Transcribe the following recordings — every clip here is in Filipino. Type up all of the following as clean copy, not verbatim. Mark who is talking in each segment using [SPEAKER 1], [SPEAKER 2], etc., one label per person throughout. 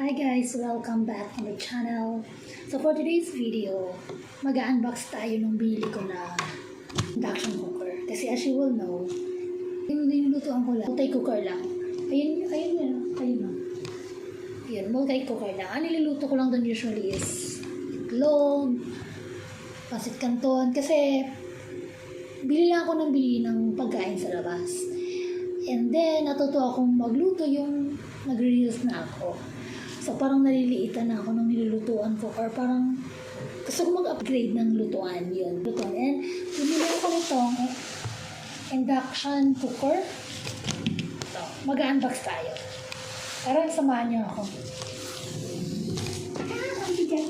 [SPEAKER 1] Hi guys! Welcome back to my channel. So for today's video, mag-unbox tayo ng bili ko na induction cooker. Kasi as you will know, nilutuan ko lang. Multi-cooker lang. Ayun. Ayun, multi-cooker lang. Ang niluluto ko lang doon usually is itlog, pancit canton. Kasi bili lang ako ng pagkain sa labas. And then, natuto akong magluto yung nag-reels na ako. So, parang naliliitan na ako ng nilulutuan ko or parang gusto ko mag-upgrade ng lutuan yun. And, bumili ako nitong induction cooker. So, mag-unbox tayo. Tara, samahan niyo ako. Ang bigat.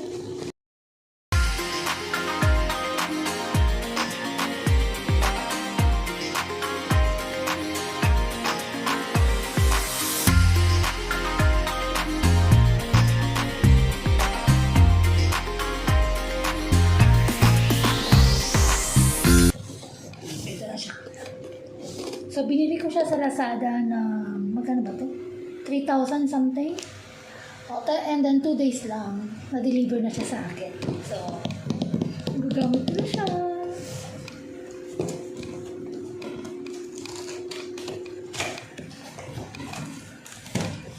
[SPEAKER 1] So, binili ko siya sa Lazada na, magkano ba to? 3,000 something. And then 2 days lang, na-deliver na siya sa akin. So, gagamit ko na siya.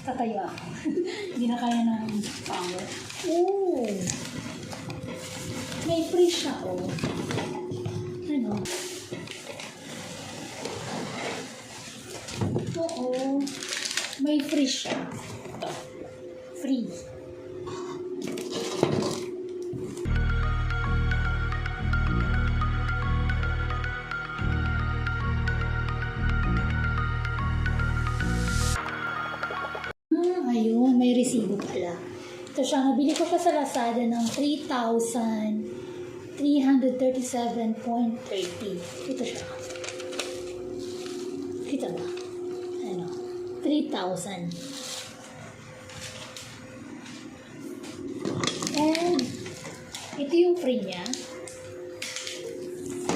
[SPEAKER 1] Tatayo ako. Hindi na kaya ng power. Oh! May free siya, oh. Ano? Oo. May free siya. Ito. Free. Ayun. May resibo pala. Ito siya. Nabili ko siya sa Lazada ng 3,337.30. Ito siya. Kita ba? 3,000. And ito yung free niya.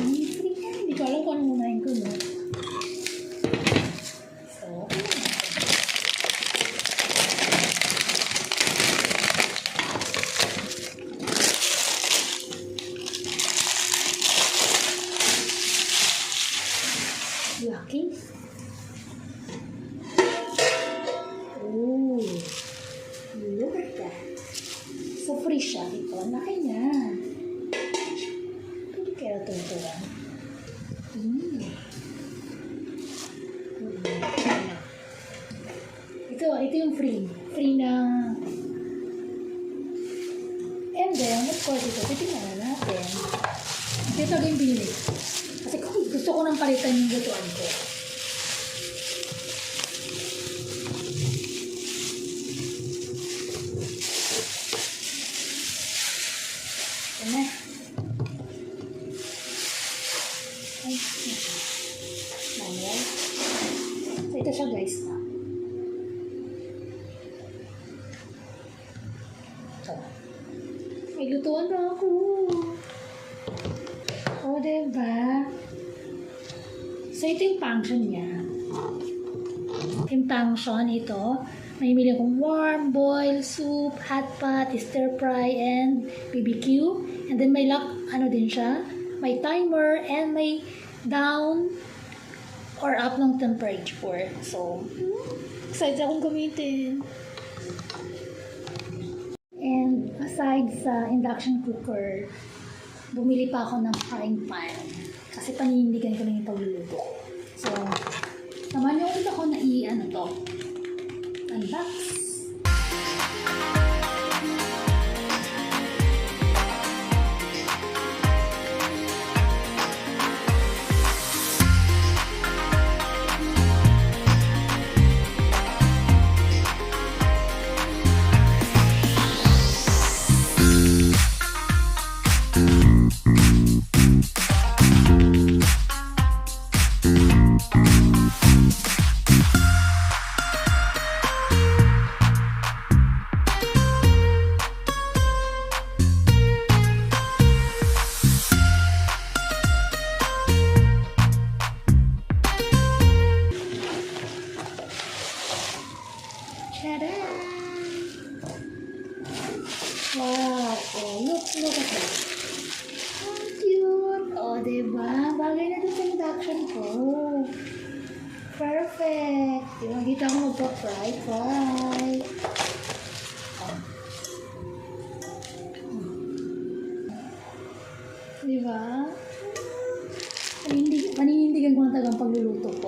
[SPEAKER 1] Hindi ko alam kung ano unahin ko, no? So, lucky. Look at that. So, free siya. Ito, laki niya. Hindi kaya tuntuan. Ito yung free. Free na. And then, of course, ito. Titingnan na natin. Ito yung binili. Kasi gusto ko nang palitan yung lutuan ko. Manual. So, ito siya guys. Ito. May lutuan na ako. O, diba? So, ito yung function niya. Yung function ito, may mili akong warm, boil, soup, hot pot, stir fry, and BBQ. And then may lock, ano din siya, may timer, and may down or up ng temperature. So, excited akong gamitin. And aside sa induction cooker, bumili pa ako ng frying pan. Kasi paninindigan ko lang yung pagluluto. So, naman yung ulit ako na unbox. Look at that. Ang cute. O, diba? Bagay na dun sa induction ko. Perfect. Diba, dito ako magpa-fry. Diba? Paninindigan ko na talagang pagluluto ko.